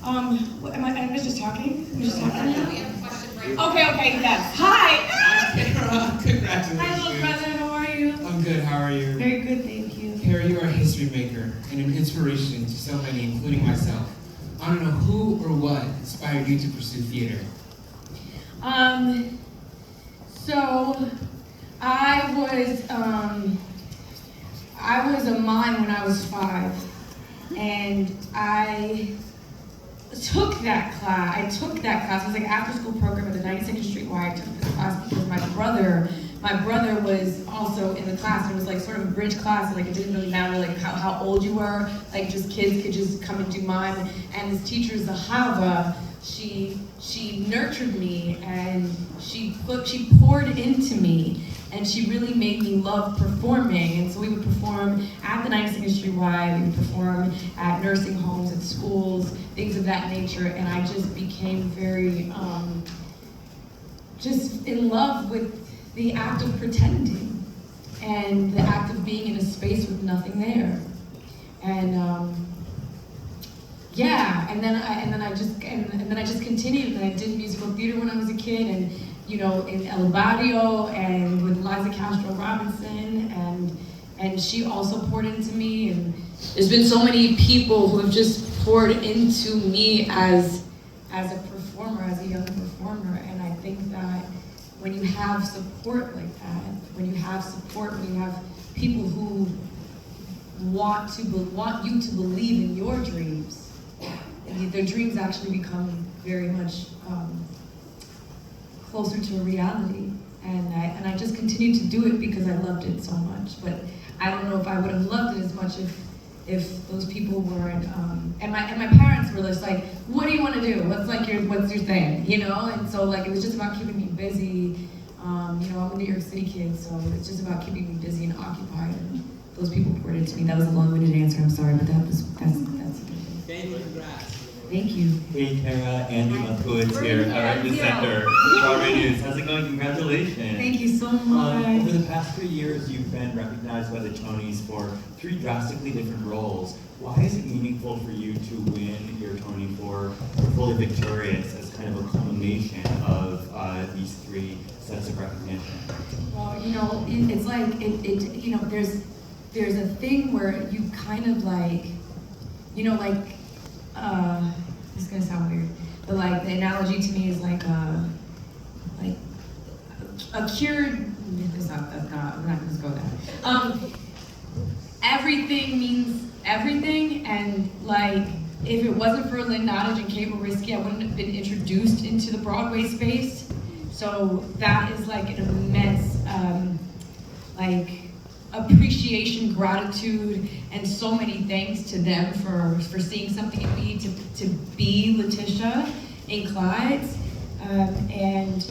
I was just talking? I'm just talking? We have a question right Okay, yes. Hi! Congratulations. Hi, little brother, how are you? I'm good, how are you? Very good, thank you. Kara, you are a history maker and an inspiration to so many, including myself. I don't know who or what inspired you to pursue theater. So I was a mime when I was 5, and I took that class. It was like after school program at the 92nd Street Y. I took this class because my brother was also in the class, and it was like sort of a bridge class, and like it didn't really matter like how old you were, like just kids could just come and do mime. And his teacher, Zahava, she nurtured me, and she poured into me, and she really made me love performing. And so we would perform at the 92nd Street Y, we would perform at nursing homes, at schools, things of that nature, and I just became very just in love with the act of pretending and the act of being in a space with nothing there. And yeah, and then I just continued, and I did musical theater when I was a kid, and you know, in El Barrio and with Liza Castro Robinson, and she also poured into me, and there's been so many people who have just poured into me as a performer, as a young performer. And I think that when you have support like that, when you have people who want you to believe in your dreams, their dreams actually become very much closer to a reality. And I just continued to do it because I loved it so much. But I don't know if I would have loved it as much if those people weren't. And my parents were just like, "What do you want to do? What's your thing?" You know. And so like it was just about keeping me busy. You know, I'm a New York City kid, so it's just about keeping me busy and occupied. And those people poured into me. That was a long-winded answer. I'm sorry, but that's. Thank you, congrats. Thank you. Hey Kara, Andy Lefkowitz here, right in the center. Broadway News, how's it going? Congratulations. Thank you so much. Over the past 3 years, you've been recognized by the Tonys for 3 drastically different roles. Why is it meaningful for you to win your Tony for Fully Victorious as kind of a culmination of these 3 sets of recognition? Well, you know, it's like, you know, there's a thing where you kind of like, you know, like, this is gonna sound weird, but like the analogy to me is like a cured. I'm not gonna go there. Everything means everything, and like if it wasn't for Lynn Nottage and Kate Risky, I wouldn't have been introduced into the Broadway space. So that is like an immense like appreciation, gratitude, and so many thanks to them for seeing something in me to be Letitia in Clyde's. And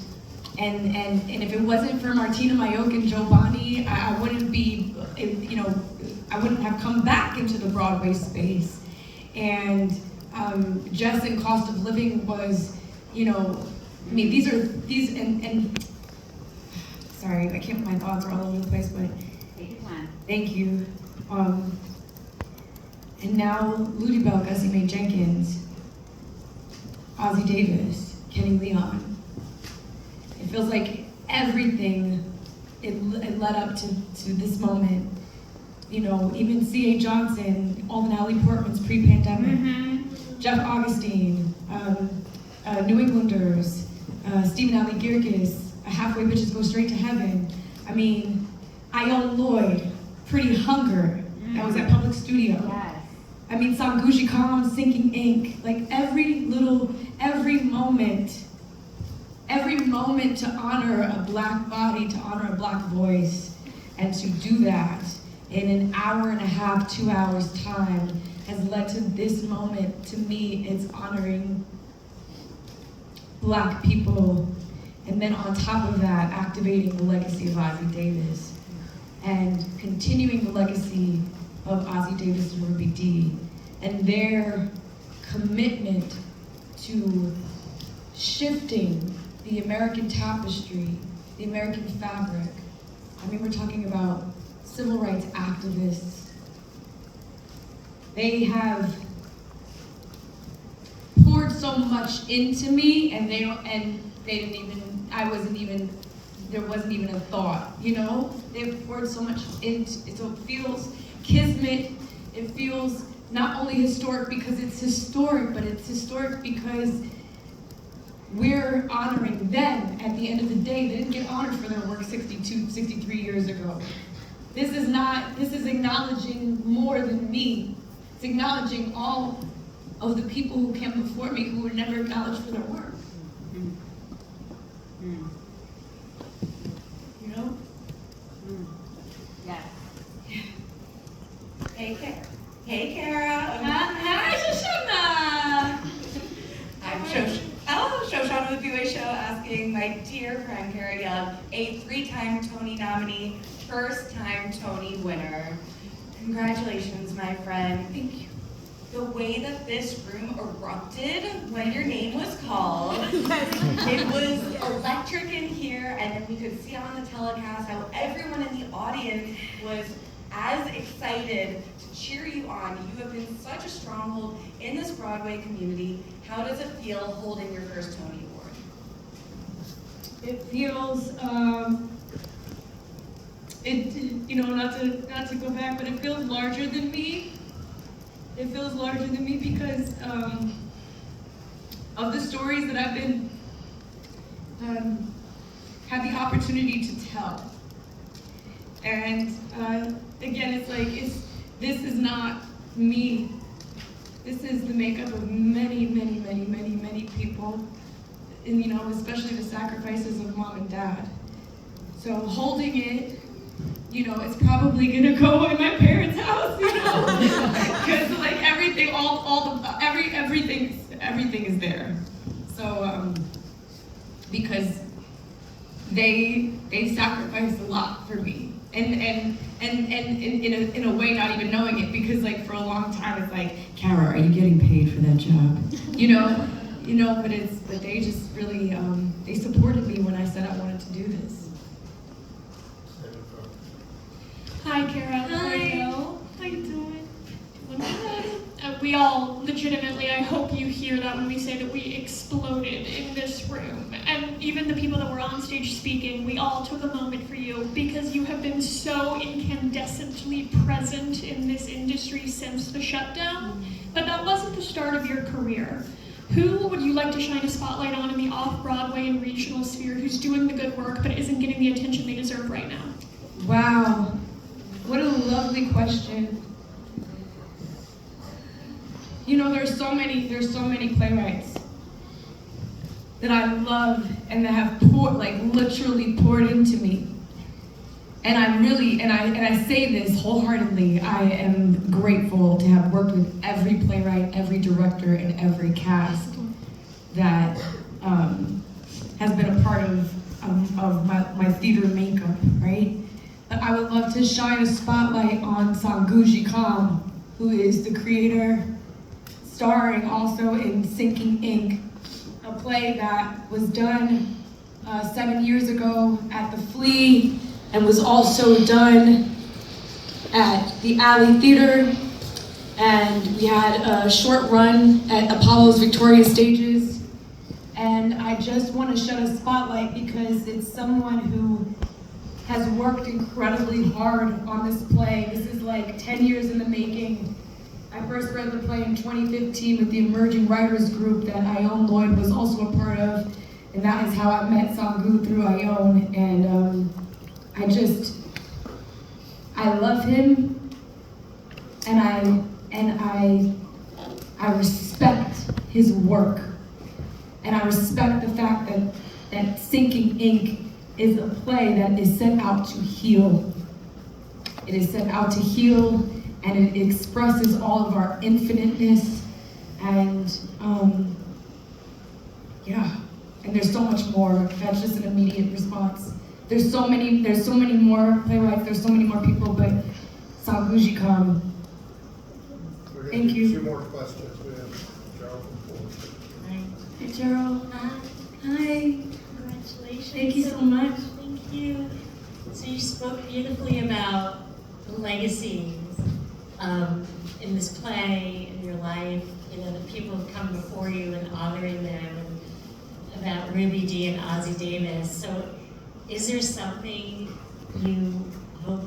if it wasn't for Martina Mayock and Joe Bonnie, I wouldn't be, you know, I wouldn't have come back into the Broadway space. And Jess and Cost of Living was, you know, I mean, these and sorry, I can't, my thoughts are all over the place, but thank you. And now Ludi Bell, Gussie Mae Jenkins, Ozzie Davis, Kenny Leon. It feels like everything, it led up to this moment. You know, even C.A. Johnson, Alden Alley Portman's pre-pandemic, Jeff Augustine, New Englanders, Stephen Alley Girgis, Halfway Bitches Go Straight to Heaven. I mean, Ione Lloyd, Pretty Hunger, that was at Public Studio. Yes. I mean, Sangushi Khan, Sinking Ink, like every moment to honor a Black body, to honor a Black voice, and to do that in an hour and a half, 2 hours time has led to this moment. To me, it's honoring Black people, and then on top of that, activating the legacy of Ozzie Davis and continuing the legacy of Ozzie Davis and Ruby Dee and their commitment to shifting the American tapestry, the American fabric. I mean, we're talking about civil rights activists. They have so much into me, and there wasn't even a thought, you know? They poured so much into, so it feels kismet, it feels not only historic because it's historic, but it's historic because we're honoring them at the end of the day. They didn't get honored for their work 62, 63 years ago. This is acknowledging more than me. It's acknowledging all of the people who came before me who were never acknowledged for their work. You know? Yeah. Hey, Kara. Hi, Shoshana. I'm Shoshana with the Show, asking my dear friend Kara Young, a 3-time Tony nominee, first-time Tony winner. Congratulations, my friend. Thank you. The way that this room erupted when your name was called, it was electric in here, and then we could see on the telecast how everyone in the audience was as excited to cheer you on. You have been such a stronghold in this Broadway community. How does it feel holding your first Tony Award? It feels, not to go back, but it feels larger than me. It feels larger than me because of the stories that I've been, had the opportunity to tell. And again, it's like, this is not me. This is the makeup of many, many, many, many, many people, and especially the sacrifices of mom and dad. So holding it, it's probably gonna go in my parents' house, because like everything, everything is there. So because they sacrificed a lot for me, and in a way not even knowing it, because like for a long time it's like, Kara, are you getting paid for that job? But they just really they supported me when I said I wanted to do this. Hi, Kara. Hi. How you doing? We all legitimately, I hope you hear that when we say that we exploded in this room. And even the people that were on stage speaking, we all took a moment for you because you have been so incandescently present in this industry since the shutdown. But that wasn't the start of your career. Who would you like to shine a spotlight on in the off-Broadway and regional sphere who's doing the good work but isn't getting the attention they deserve right now? Wow. What a lovely question. There's so many playwrights that I love and that have literally poured into me. And I say this wholeheartedly, I am grateful to have worked with every playwright, every director, and every cast that has been a part of my theater makeup, right? But I would love to shine a spotlight on Sanguji Kam, who is the creator, starring also in Sinking Ink, a play that was done 7 years ago at the Flea and was also done at the Alley Theater. And we had a short run at Apollo's Victoria Stages. And I just want to shed a spotlight because it's someone who has worked incredibly hard on this play. This is like 10 years in the making. I first read the play in 2015 with the Emerging Writers Group that Ione Lloyd was also a part of, and that is how I met Sangu through Ione. And I love him, and I respect his work, and I respect the fact that Sinking Ink is a play that is set out to heal. It is set out to heal, and it expresses all of our infiniteness, and and there's so much more. That's just an immediate response. There's so many more playwrights, there's so many more people, but Sanguji Kam. Thank you. 2 more questions. We have Gerald from Florida. Hi, Gerald. Hi. Congratulations. Thank you so much. Thank you. So you spoke beautifully about the legacies in this play, in your life. you know, the people who've come before you and honoring them, and about Ruby Dee and Ozzie Davis. So is there something you hope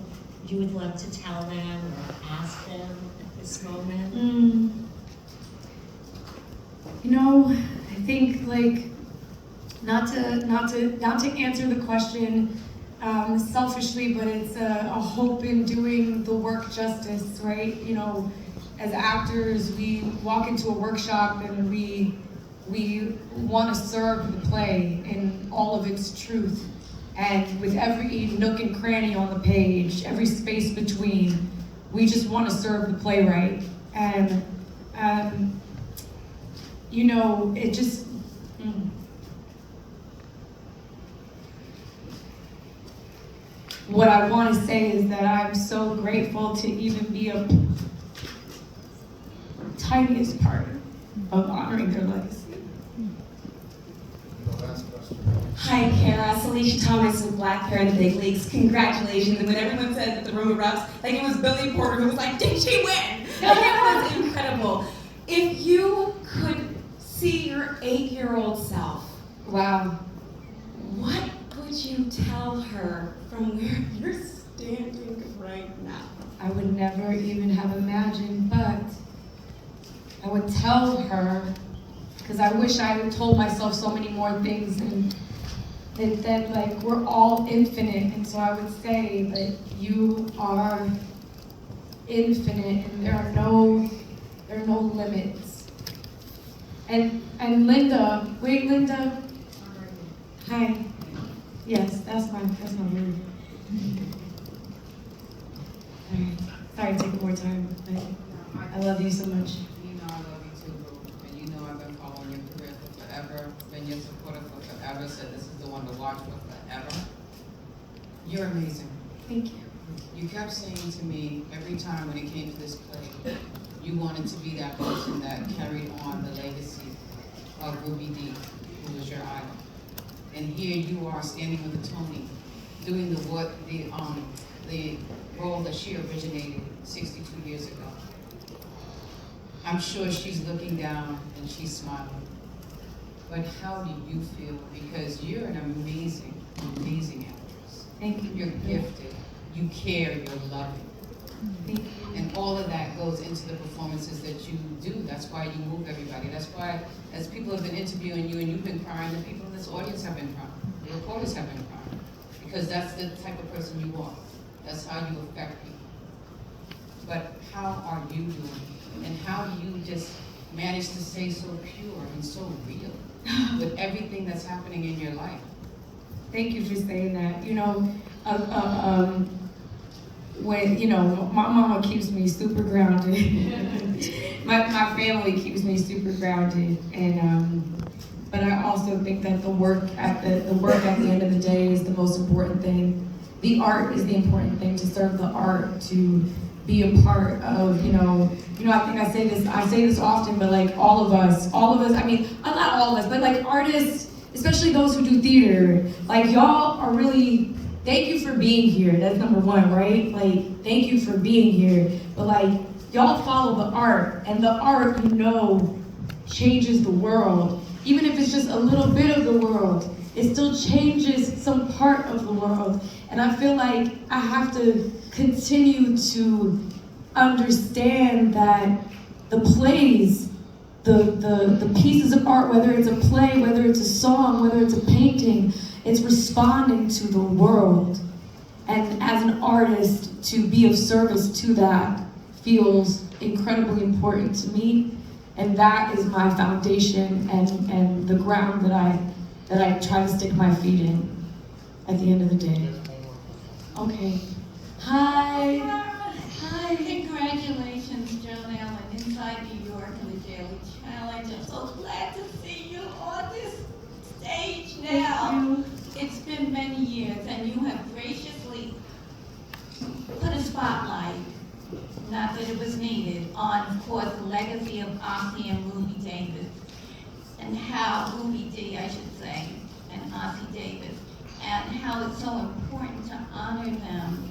you would love to tell them or ask them at this moment? You know, I think like not to answer the question selfishly, but it's a hope in doing the work justice, right? You know, as actors, we walk into a workshop and we want to serve the play in all of its truth, and with every nook and cranny on the page, every space between, we just want to serve the playwright. And you know, it just what I want to say is that I'm so grateful to even be a tiniest part of honoring their legacy. The last question. Hi, Kara. Celicia Thomas with Black Hair in the Big Leagues. Congratulations. And when everyone said that the room erupts, like it was Billy Porter who was like, did she win? Like it was incredible. If you could see your 8-year-old self, Wow. what would you tell her from where you're standing right now? I would never even have imagined, but I would tell her, because I wish I had told myself so many more things, and that like we're all infinite, and so I would say that you are infinite, and there are no limits. And Linda, wait, Linda. Hi. Yes, that's my word. All right. Sorry to take more time, but I love you so much. You know I love you too, Boo. And you know I've been following your career for forever, been your supporter for forever, said this is the one to watch for forever. You're amazing. Thank you. You kept saying to me every time when it came to this play, you wanted to be that person that carried on the legacy of Ruby Dee, who was your idol. And here you are standing with a Tony, doing the role that she originated 62 years ago. I'm sure she's looking down and she's smiling. But how do you feel? Because you're an amazing, amazing actress. Thank you. You're gifted. You care. You're loving. Thank you. And all of that goes into the performances that you do. That's why you move everybody. That's why, as people have been interviewing you and you've been crying, the people in this audience have been crying. The reporters have been crying. Because that's the type of person you are. That's how you affect people. But how are you doing? And how do you just manage to stay so pure and so real with everything that's happening in your life? Thank you for saying that. You know, when, you know, my mama keeps me super grounded. my family keeps me super grounded, and but I also think that the work at the end of the day is the most important thing. The art is the important thing, to serve the art, to be a part of, you know, I think I say this often, but like all of us, I mean, not all of us, but like artists, especially those who do theater, like y'all are really, thank you for being here. That's number one, right? Like, thank you for being here. But like, y'all follow the art, and the art, you know, changes the world. Even if it's just a little bit of the world, it still changes some part of the world. And I feel like I have to continue to understand that the plays, the pieces of art, whether it's a play, whether it's a song, whether it's a painting, it's responding to the world. And as an artist, to be of service to that feels incredibly important to me. And that is my foundation and the ground that I try to stick my feet in at the end of the day. Okay. Hi. Hi. Congratulations, Joan Allen, Inside New York and the Daily Challenge. I'm so glad to see you on this stage now. It's been many years, and you have graciously put a spotlight, not that it was needed, on, of course, the legacy of Ozzie and Ruby Davis, and how, Ruby Dee, I should say, and Ozzie Davis, and how it's so important to honor them.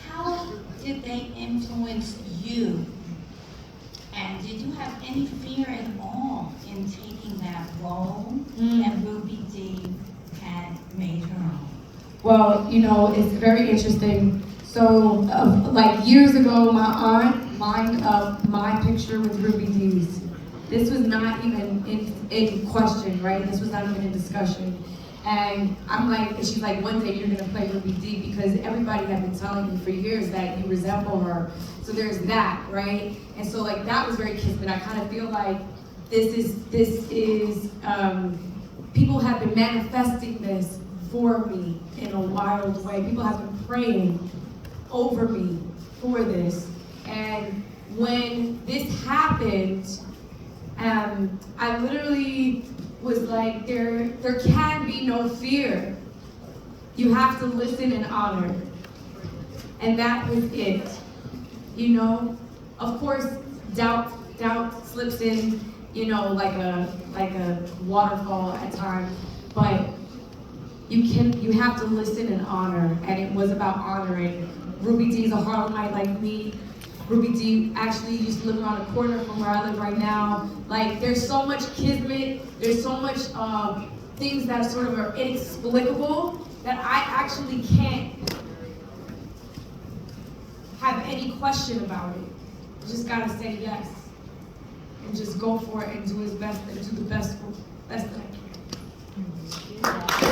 How did they influence you? And did you have any fear at all in taking that role Mm. that Ruby Dee had made her own? Well, you know, it's very interesting. So, like years ago, my aunt lined up my picture with Ruby Dee's. This was not even in question, right? This was not even in discussion. And I'm like, she's like, one day you're gonna play Ruby Dee, because everybody had been telling me for years that you resemble her. So there's that, right? And so like that was very kismet. I kind of feel like this is people have been manifesting this for me in a wild way. People have been praying over me for this. And when this happened, I literally was like, there can be no fear. You have to listen and honor. And that was it. You know, of course, doubt slips in, you know, like a waterfall at times, but you have to listen and honor, and it was about honoring. Ruby Dee's a Harlemite like me. Ruby Dee actually used to live around the corner from where I live right now. Like, there's so much kismet, there's so much things that sort of are inexplicable that I actually can't have any question about it. You just gotta say yes and just go for it and do his best and do the best that I can.